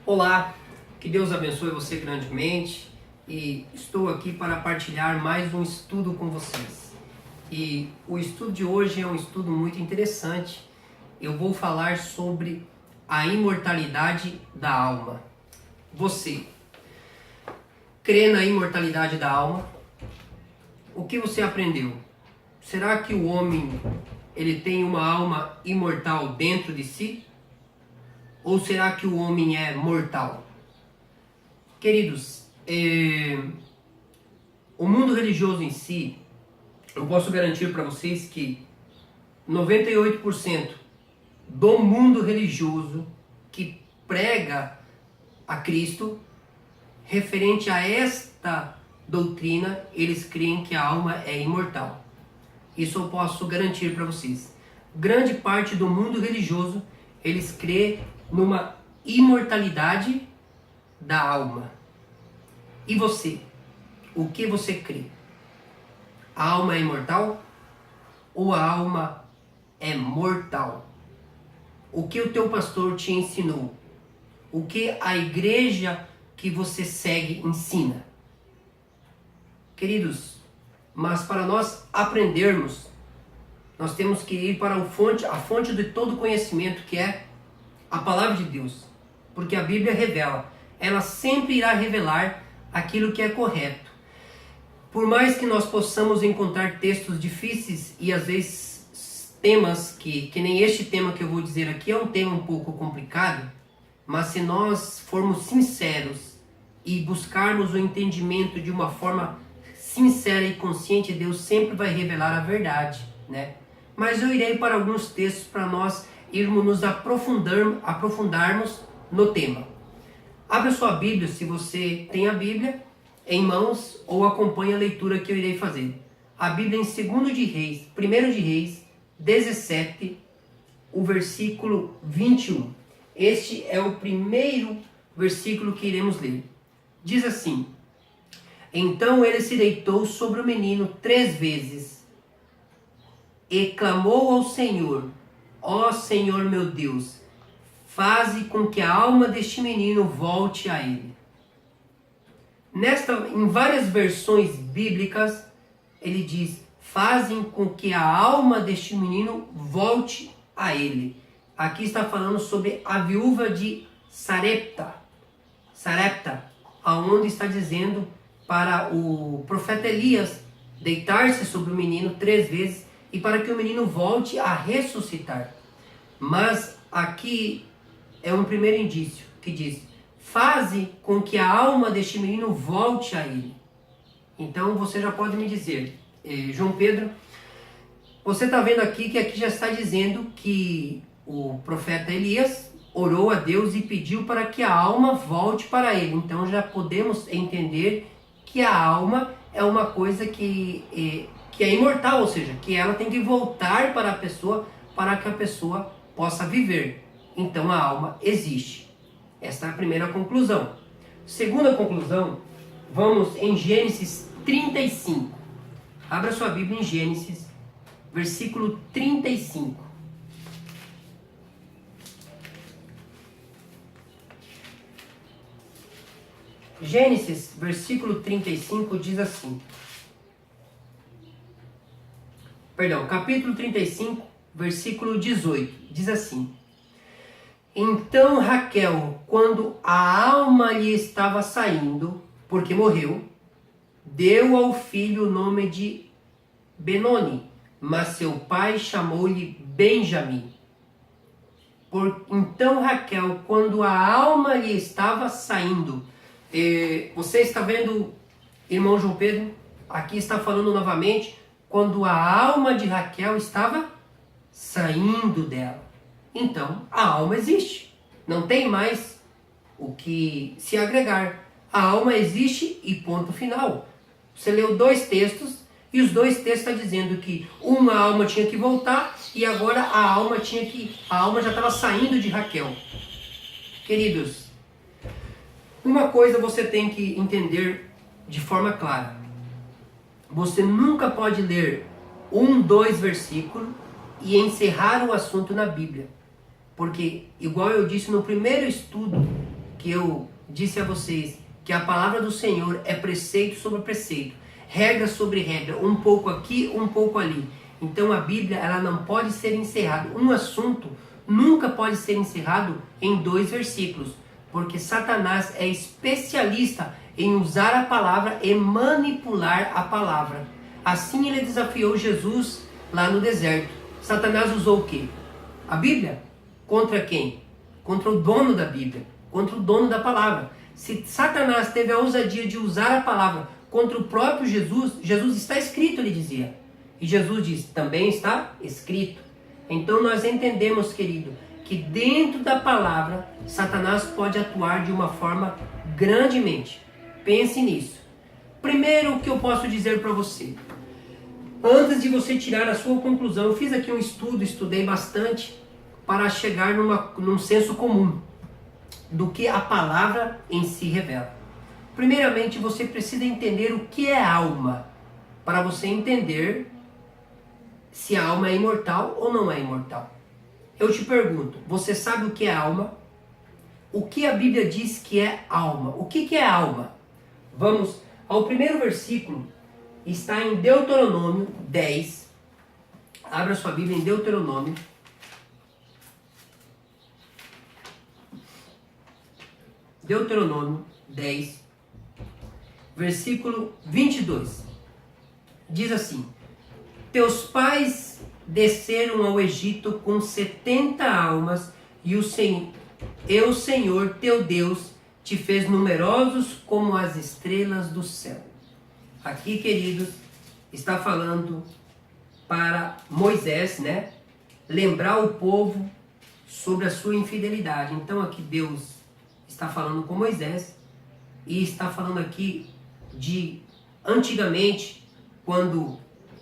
Olá, que Deus abençoe você grandemente e estou aqui para partilhar mais um estudo com vocês. E o estudo de hoje é um estudo muito interessante. Eu vou falar sobre a imortalidade da alma. Você crê na imortalidade da alma? O que você aprendeu? Será que o homem ele tem uma alma imortal dentro de si? Ou será que o homem é mortal? Queridos, o mundo religioso em si, eu posso garantir para vocês que 98% do mundo religioso que prega a Cristo, referente a esta doutrina, eles creem que a alma é imortal. Isso eu posso garantir para vocês. Grande parte do mundo religioso, eles creem numa imortalidade da alma. E você? O que você crê? A alma é imortal? Ou a alma é mortal? O que o teu pastor te ensinou? O que a igreja que você segue ensina? Queridos, mas para nós aprendermos, nós temos que ir para a fonte de todo conhecimento, que é a palavra de Deus. Porque a Bíblia revela, ela sempre irá revelar aquilo que é correto. Por mais que nós possamos encontrar textos difíceis e às vezes temas que nem este tema que eu vou dizer aqui é um tema um pouco complicado, mas se nós formos sinceros e buscarmos o entendimento de uma forma sincera e consciente, Deus sempre vai revelar a verdade, né? Mas eu irei para alguns textos para nós irmos nos aprofundarmos no tema. Abra sua Bíblia, se você tem a Bíblia em mãos, ou acompanhe a leitura que eu irei fazer. A Bíblia em 2 de Reis, 1 de Reis, 17, o versículo 21. Este é o primeiro versículo que iremos ler. Diz assim: Então ele se deitou sobre o menino 3 vezes e clamou ao Senhor: Ó Senhor meu Deus, faze com que a alma deste menino volte a ele. Em várias versões bíblicas, ele diz: fazem com que a alma deste menino volte a ele. Aqui está falando sobre a viúva de Sarepta, aonde está dizendo para o profeta Elias deitar-se sobre o menino 3 vezes e para que o menino volte a ressuscitar. Mas aqui é um primeiro indício que diz: faze com que a alma deste menino volte a ele. Então você já pode me dizer, João Pedro, você está vendo aqui que aqui já está dizendo que o profeta Elias orou a Deus e pediu para que a alma volte para ele. Então já podemos entender que a alma é uma coisa que é imortal, ou seja, que ela tem que voltar para a pessoa para que a pessoa possa viver. Então a alma existe. Esta é a primeira conclusão. Segunda conclusão, vamos em Gênesis 35. Abra sua Bíblia em Gênesis, versículo 35. Gênesis, versículo 35 diz assim. Capítulo 35, versículo 18, diz assim: Então Raquel, quando a alma lhe estava saindo, porque morreu, deu ao filho o nome de Benoni, mas seu pai chamou-lhe Benjamim. Então Raquel, quando a alma lhe estava saindo, você está vendo, irmão João Pedro? Aqui está falando novamente, quando a alma de Raquel estava saindo dela. Então, a alma existe. Não tem mais o que se agregar. A alma existe e ponto final. Você leu 2 textos e os 2 textos estão dizendo que uma alma tinha que voltar e agora a alma já estava saindo de Raquel. Queridos, uma coisa você tem que entender de forma clara. Você nunca pode ler 2 versículos e encerrar o assunto na Bíblia. Porque, igual eu disse no primeiro estudo que eu disse a vocês que a palavra do Senhor é preceito sobre preceito, regra sobre regra, um pouco aqui, um pouco ali. Então a Bíblia, ela não pode ser encerrada. Um assunto nunca pode ser encerrado em 2 versículos, porque Satanás é especialista em usar a palavra e manipular a palavra. Assim ele desafiou Jesus lá no deserto. Satanás usou o quê? A Bíblia? Contra quem? Contra o dono da Bíblia, contra o dono da palavra. Se Satanás teve a ousadia de usar a palavra contra o próprio Jesus, Jesus está escrito, ele dizia. E Jesus diz, também está escrito. Então nós entendemos, querido, que dentro da palavra, Satanás pode atuar de uma forma grandemente. Pense nisso. Primeiro, o que eu posso dizer para você? Antes de você tirar a sua conclusão, eu fiz aqui um estudo, estudei bastante para chegar num senso comum do que a palavra em si revela. Primeiramente, você precisa entender o que é alma, para você entender se a alma é imortal ou não é imortal. Eu te pergunto, você sabe o que é alma? O que a Bíblia diz que é alma? O que é alma? Vamos ao primeiro versículo, está em Deuteronômio 10. Abra sua Bíblia em Deuteronômio. Deuteronômio 10, versículo 22. Diz assim: teus pais desceram ao Egito com 70 almas, e o Senhor teu Deus te fez numerosos como as estrelas do céu. Aqui, queridos, está falando para Moisés, né? Lembrar o povo sobre a sua infidelidade. Então aqui Deus está falando com Moisés e está falando aqui de antigamente, quando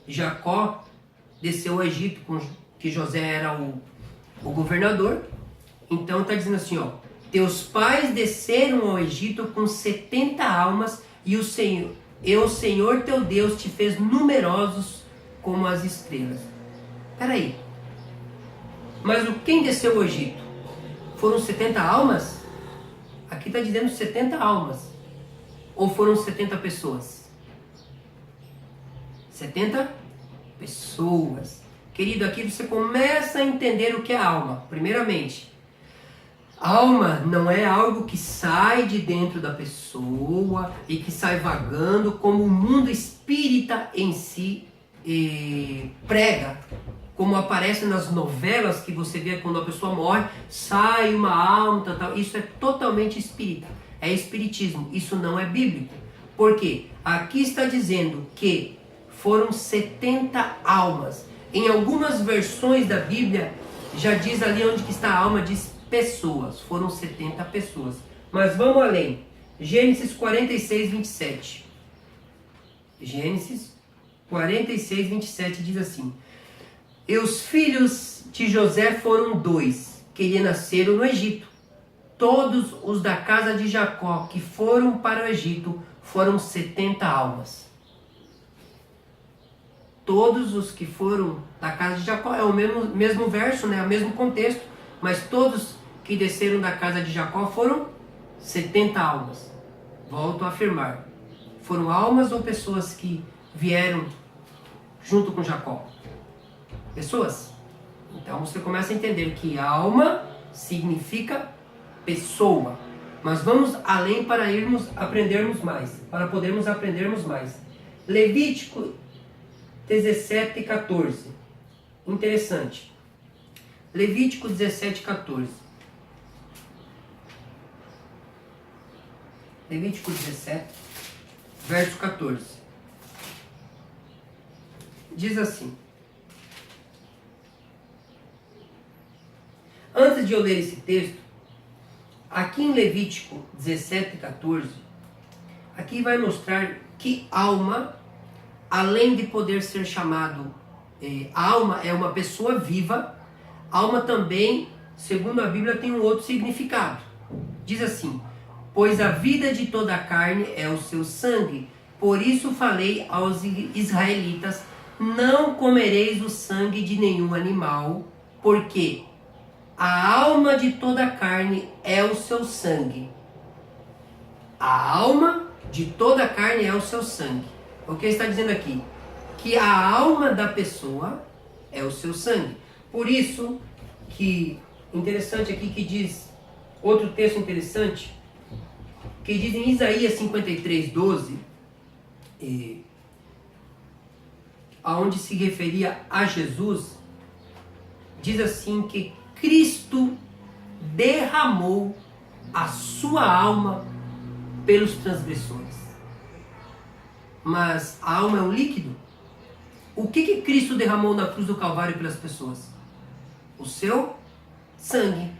Jacó desceu ao Egito, que José era o governador. Então está dizendo assim, ó, teus pais desceram ao Egito com 70 almas, e o Senhor teu Deus te fez numerosos como as estrelas. Peraí, mas quem desceu ao Egito? Foram 70 almas? Aqui está dizendo 70 almas. Ou foram 70 pessoas? 70 pessoas. Querido, aqui você começa a entender o que é alma. Primeiramente, alma não é algo que sai de dentro da pessoa e que sai vagando como o mundo espírita em si prega. Como aparece nas novelas que você vê quando a pessoa morre, sai uma alma, tal. Isso é totalmente espírita. É espiritismo. Isso não é bíblico. Por quê? Aqui está dizendo que foram 70 almas. Em algumas versões da Bíblia, já diz ali onde que está a alma, diz pessoas. Foram 70 pessoas. Mas vamos além. Gênesis 46, 27. Gênesis 46, 27 diz assim: e os filhos de José foram 2, que lhe nasceram no Egito. Todos os da casa de Jacó que foram para o Egito foram 70 almas. Todos os que foram da casa de Jacó, é o mesmo verso, né? O mesmo contexto, mas todos que desceram da casa de Jacó foram 70 almas. Volto a afirmar, foram almas ou pessoas que vieram junto com Jacó? Pessoas. Então você começa a entender que alma significa pessoa. Mas vamos além para aprendermos mais, para podermos aprendermos mais. Levítico 17, 14. Interessante. Levítico 17, 14. Levítico 17, verso 14. Diz assim: antes de eu ler esse texto, aqui em Levítico 17, 14, aqui vai mostrar que alma, além de poder ser chamado, alma é uma pessoa viva, alma também, segundo a Bíblia, tem um outro significado. Diz assim: pois a vida de toda a carne é o seu sangue, por isso falei aos israelitas, não comereis o sangue de nenhum animal, porque a alma de toda a carne é o seu sangue. a alma de toda a carne é o seu sangue. O que ele está dizendo aqui? Que a alma da pessoa é o seu sangue. Por isso que, interessante aqui que diz, outro texto interessante, que diz em Isaías 53:12, aonde se referia a Jesus, diz assim que Cristo derramou a sua alma pelos transgressores. Mas a alma é um líquido? O que Cristo derramou na cruz do Calvário pelas pessoas? O seu sangue.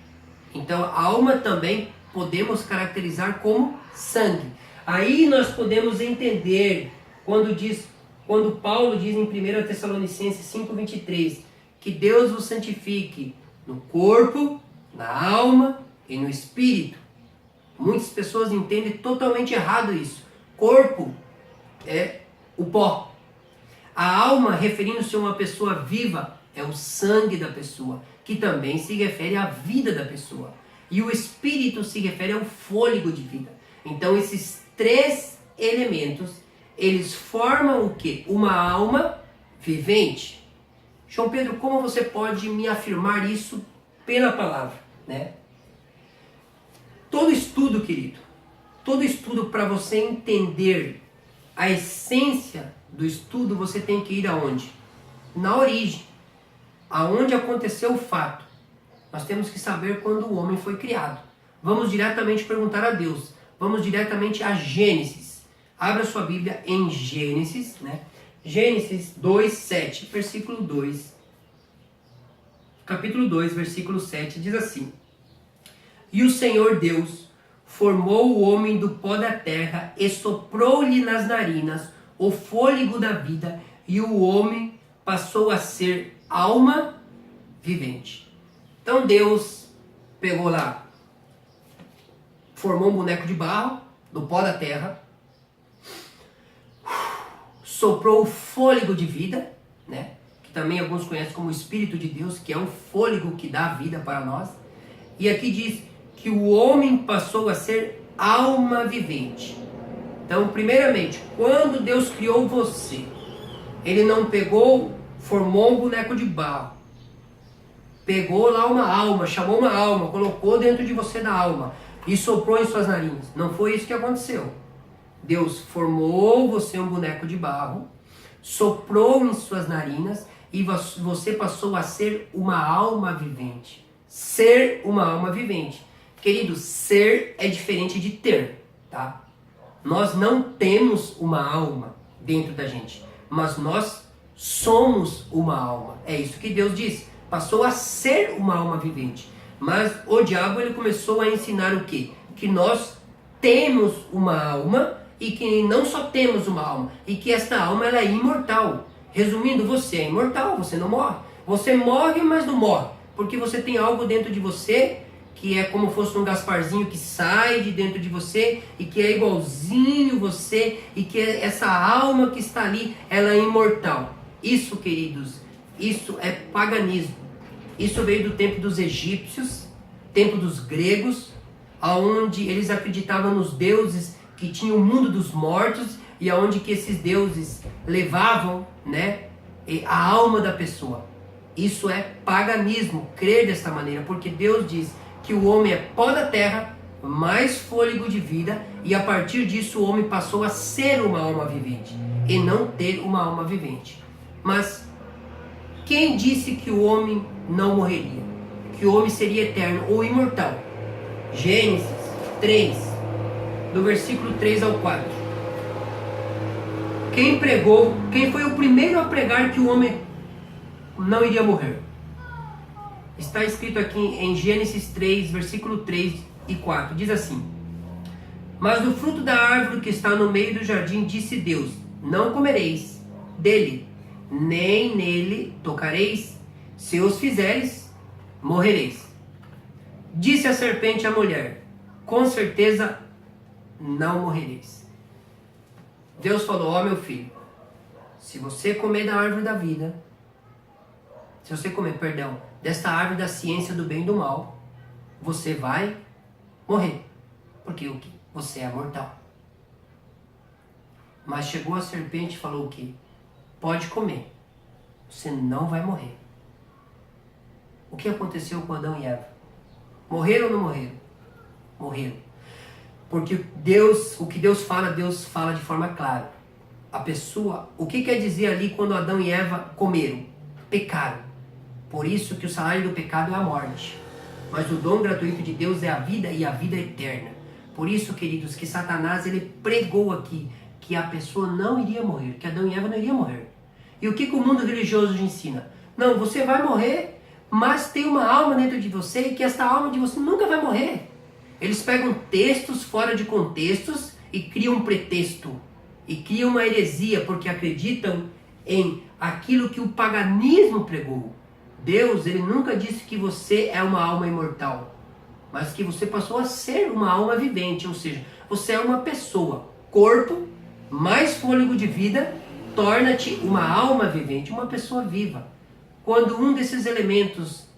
Então a alma também podemos caracterizar como sangue. Aí nós podemos entender quando Paulo diz em 1 Tessalonicenses 5:23 que Deus vos santifique no corpo, na alma e no espírito. Muitas pessoas entendem totalmente errado isso. Corpo é o pó. A alma, referindo-se a uma pessoa viva, é o sangue da pessoa, que também se refere à vida da pessoa. E o espírito se refere ao fôlego de vida. Então esses três elementos, eles formam o quê? Uma alma vivente. João Pedro, como você pode me afirmar isso pela palavra, né? Todo estudo, querido, todo estudo, para você entender a essência do estudo, você tem que ir aonde? Na origem, aonde aconteceu o fato. Nós temos que saber quando o homem foi criado. Vamos diretamente perguntar a Deus. Vamos diretamente a Gênesis. Abra sua Bíblia em Gênesis, né? Gênesis 2:7, versículo 2. Capítulo 2, versículo 7, diz assim: E o Senhor Deus formou o homem do pó da terra e soprou-lhe nas narinas o fôlego da vida, e o homem passou a ser alma vivente. Então Deus pegou lá, formou um boneco de barro do pó da terra, soprou o fôlego de vida, né? Que também alguns conhecem como o Espírito de Deus, que é o fôlego que dá vida para nós. E aqui diz que o homem passou a ser alma vivente. Então, primeiramente, quando Deus criou você, Ele não pegou, formou um boneco de barro, pegou lá uma alma, chamou uma alma, colocou dentro de você da alma e soprou em suas narinas. Não foi isso que aconteceu. Deus formou você um boneco de barro, soprou em suas narinas e você passou a ser uma alma vivente. Ser uma alma vivente. Querido, ser é diferente de ter, tá? Nós não temos uma alma dentro da gente, mas nós somos uma alma. É isso que Deus diz. Passou a ser uma alma vivente. Mas o diabo, ele começou a ensinar o quê? Que nós temos uma alma e que não só temos uma alma, e que esta alma ela é imortal. Resumindo, você é imortal, você não morre. Você morre, mas não morre, porque você tem algo dentro de você que é como fosse um Gasparzinho que sai de dentro de você e que é igualzinho você, e que essa alma que está ali, ela é imortal. Isso, queridos, isso é paganismo. Isso veio do tempo dos egípcios, tempo dos gregos, aonde eles acreditavam nos deuses que tinham o mundo dos mortos e aonde que esses deuses levavam, né, a alma da pessoa. Isso é paganismo, crer desta maneira, porque Deus diz que o homem é pó da terra, mais fôlego de vida, e a partir disso o homem passou a ser uma alma vivente e não ter uma alma vivente. Mas quem disse que o homem não morreria? Que o homem seria eterno ou imortal? Gênesis 3, do versículo 3 ao 4. Quem foi o primeiro a pregar que o homem não iria morrer? Está escrito aqui em Gênesis 3, versículo 3 e 4. Diz assim: Mas do fruto da árvore que está no meio do jardim, disse Deus: Não comereis dele, nem nele tocareis. Se os fizeres, morrereis. Disse a serpente à mulher: Com certeza não morrereis. Deus falou: Ó meu filho, se você comer da árvore da vida, se você comer, desta árvore da ciência do bem e do mal, você vai morrer. Porque o quê? você é mortal. Mas chegou a serpente e falou o quê? Pode comer, você não vai morrer. O que aconteceu com Adão e Eva? Morreram ou não morreram? Morreram. Porque o que Deus fala de forma clara. A pessoa, o que quer dizer ali quando Adão e Eva comeram? Pecaram. Por isso que o salário do pecado é a morte. Mas o dom gratuito de Deus é a vida e a vida eterna. Por isso, queridos, que Satanás ele pregou aqui que a pessoa não iria morrer, que Adão e Eva não iriam morrer. E o que o mundo religioso ensina? Não, você vai morrer, mas tem uma alma dentro de você e que esta alma de você nunca vai morrer. Eles pegam textos fora de contextos e criam um pretexto. E criam uma heresia porque acreditam em aquilo que o paganismo pregou. Deus, ele nunca disse que você é uma alma imortal, mas que você passou a ser uma alma vivente, ou seja, você é uma pessoa, corpo, mais fôlego de vida, torna-te uma alma vivente, uma pessoa viva. Quando um desses elementos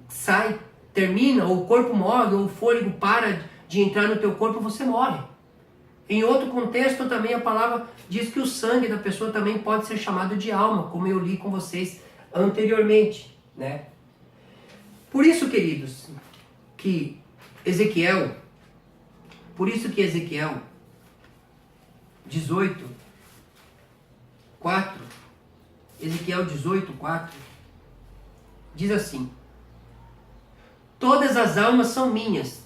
sai, termina, ou o corpo morre, ou o fôlego para de entrar no teu corpo, você morre. Em outro contexto também a palavra diz que o sangue da pessoa também pode ser chamado de alma, como eu li com vocês anteriormente, né? Por isso, queridos, que Ezequiel 18, 4, Ezequiel 18, 4, diz assim: todas as almas são minhas,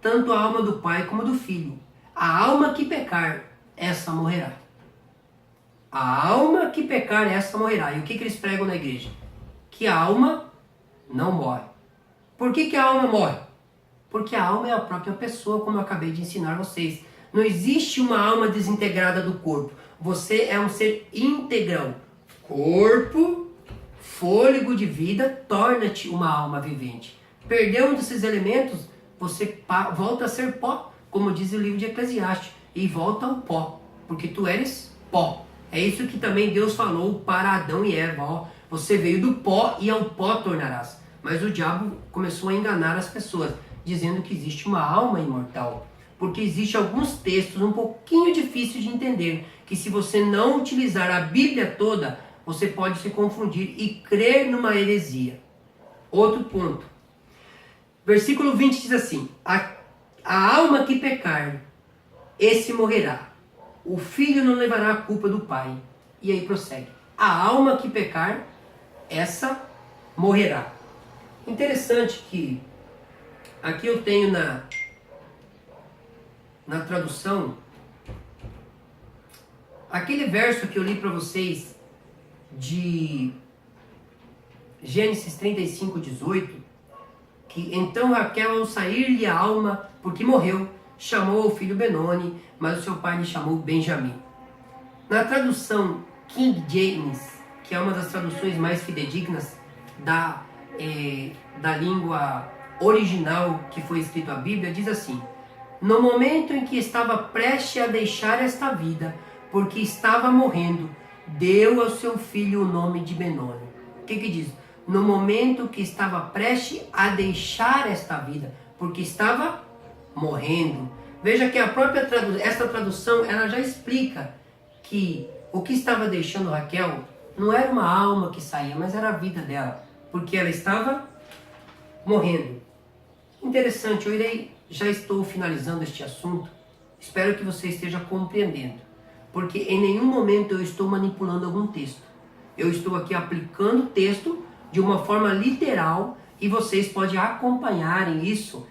tanto a alma do pai como do filho. A alma que pecar, essa morrerá. A alma que pecar, essa morrerá. E o que eles pregam na igreja? Que a alma não morre. Por que a alma morre? Porque a alma é a própria pessoa, como eu acabei de ensinar vocês. Não existe uma alma desintegrada do corpo. Você é um ser integral. Corpo, fôlego de vida, torna-te uma alma vivente. Perdeu um desses elementos, você volta a ser pó, como diz o livro de Eclesiastes, e volta ao pó, porque tu eres pó. É isso que também Deus falou para Adão e Eva, ó, você veio do pó e ao pó tornarás. Mas o diabo começou a enganar as pessoas, dizendo que existe uma alma imortal, porque existe alguns textos um pouquinho difíceis de entender, que se você não utilizar a Bíblia toda, você pode se confundir e crer numa heresia. Outro ponto. Versículo 20 diz assim: a alma que pecar, esse morrerá. O filho não levará a culpa do pai. E aí prossegue. A alma que pecar, essa morrerá. Interessante que aqui eu tenho na tradução aquele verso que eu li para vocês de Gênesis 35, 18, que então Raquel, ao sair-lhe a alma, porque morreu, chamou o filho Benoni, mas o seu pai lhe chamou Benjamim. Na tradução King James, que é uma das traduções mais fidedignas da língua original que foi escrito a Bíblia, diz assim: no momento em que estava prestes a deixar esta vida, porque estava morrendo, deu ao seu filho o nome de Benoni. O que diz? No momento que estava prestes a deixar esta vida, porque estava morrendo. Veja que esta tradução ela já explica que o que estava deixando Raquel não era uma alma que saía, mas era a vida dela, porque ela estava morrendo. Interessante, já estou finalizando este assunto, espero que você esteja compreendendo, porque em nenhum momento eu estou manipulando algum texto. Eu estou aqui aplicando o texto de uma forma literal e vocês podem acompanharem isso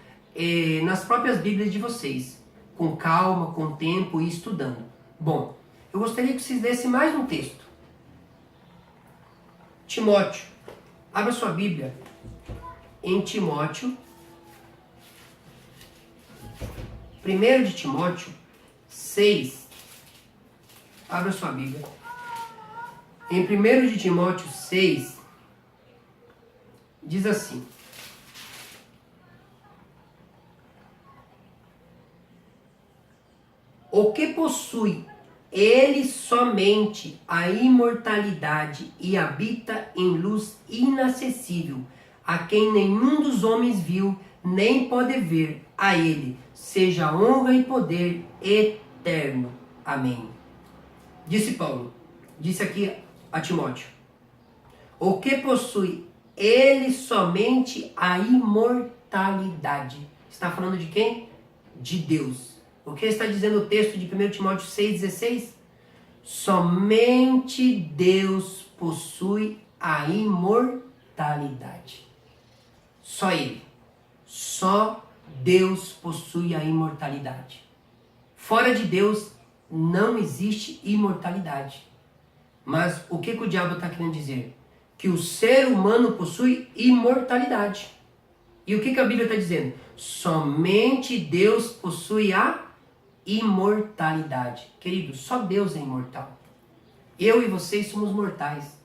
nas próprias Bíblias de vocês, com calma, com tempo e estudando. Bom, eu gostaria que vocês lessem mais um texto. Timóteo, abra sua Bíblia em Timóteo, 1 de Timóteo 6, abra sua Bíblia. Em 1 de Timóteo 6, diz assim: o que possui ele somente a imortalidade e habita em luz inacessível, a quem nenhum dos homens viu, nem pode ver, a ele seja honra e poder eterno. Amém. Disse Paulo, disse aqui a Timóteo, o que possui ele somente a imortalidade. Está falando de quem? De Deus. O que está dizendo o texto de 1 Timóteo 6,16? Somente Deus possui a imortalidade. Só Ele. Só Deus possui a imortalidade. Fora de Deus não existe imortalidade. Mas o que o diabo está querendo dizer? Que o ser humano possui imortalidade. E o que a Bíblia está dizendo? Somente Deus possui a imortalidade. Querido, só Deus é imortal. Eu e vocês somos mortais.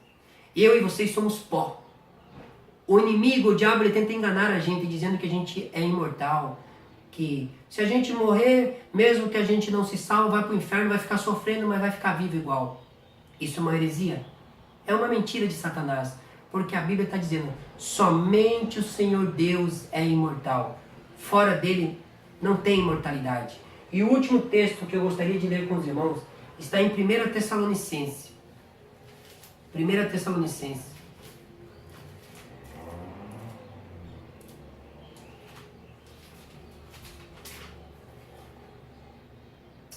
Eu e vocês somos pó. O inimigo, o diabo, ele tenta enganar a gente dizendo que a gente é imortal. Que se a gente morrer, mesmo que a gente não se salve, vai para o inferno, vai ficar sofrendo, mas vai ficar vivo igual. Isso é uma heresia. É uma mentira de Satanás. Porque a Bíblia está dizendo, somente o Senhor Deus é imortal. Fora dele não tem imortalidade. E o último texto que eu gostaria de ler com os irmãos está em 1 Tessalonicenses. 1 Tessalonicenses.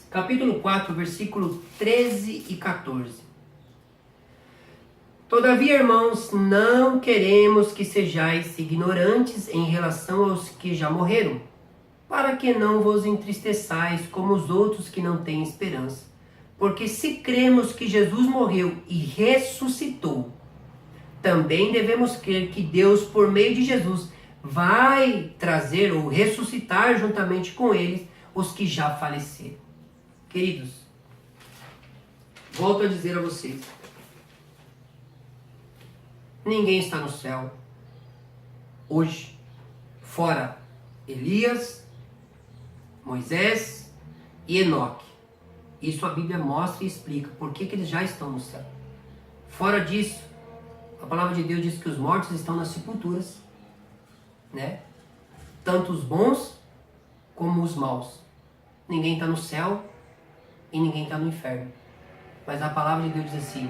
Capítulo 4, versículo 13 e 14. Todavia, irmãos, não queremos que sejais ignorantes em relação aos que já morreram, para que não vos entristeçais como os outros que não têm esperança. Porque se cremos que Jesus morreu e ressuscitou, também devemos crer que Deus, por meio de Jesus, vai trazer ou ressuscitar juntamente com eles os que já faleceram. Queridos, volto a dizer a vocês, ninguém está no céu hoje, fora Elias, Moisés e Enoque. Isso a Bíblia mostra e explica por que eles já estão no céu. Fora disso, a palavra de Deus diz que os mortos estão nas sepulturas, né? Tanto os bons como os maus. Ninguém está no céu e ninguém está no inferno. Mas a palavra de Deus diz assim,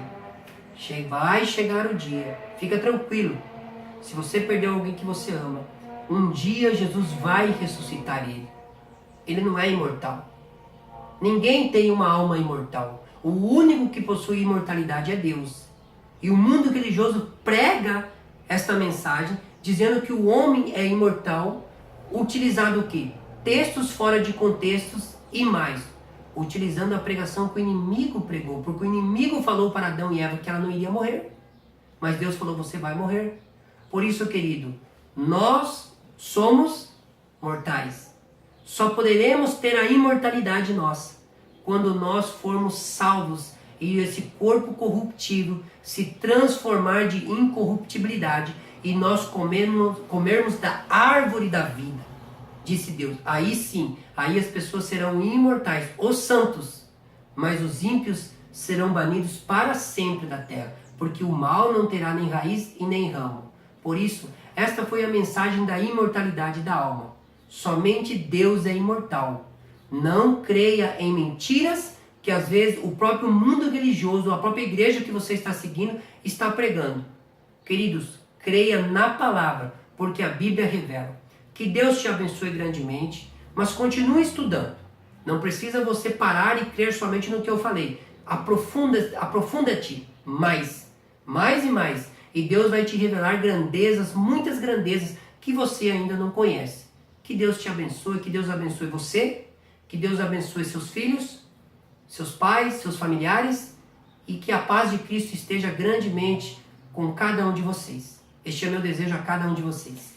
vai chegar o dia, fica tranquilo, se você perdeu alguém que você ama, um dia Jesus vai ressuscitar ele. Ele não é imortal. Ninguém tem uma alma imortal. O único que possui imortalidade é Deus. E o mundo religioso prega esta mensagem, dizendo que o homem é imortal, utilizando o quê? Textos fora de contextos e mais, utilizando a pregação que o inimigo pregou, porque o inimigo falou para Adão e Eva que ela não iria morrer, mas Deus falou, você vai morrer. Por isso, querido, nós somos mortais. Só poderemos ter a imortalidade nossa quando nós formos salvos e esse corpo corruptível se transformar de incorruptibilidade e nós comermos da árvore da vida, disse Deus. Aí sim, aí as pessoas serão imortais, os santos, mas os ímpios serão banidos para sempre da terra, porque o mal não terá nem raiz e nem ramo. Por isso, esta foi a mensagem da imortalidade da alma. Somente Deus é imortal. Não creia em mentiras que às vezes o próprio mundo religioso, a própria igreja que você está seguindo, está pregando. Queridos, creia na palavra, porque a Bíblia revela. Que Deus te abençoe grandemente, mas continue estudando. Não precisa você parar e crer somente no que eu falei. Aprofunda-te mais e mais. E Deus vai te revelar grandezas, muitas grandezas que você ainda não conhece. Que Deus te abençoe, que Deus abençoe você, que Deus abençoe seus filhos, seus pais, seus familiares, e que a paz de Cristo esteja grandemente com cada um de vocês. Este é meu desejo a cada um de vocês.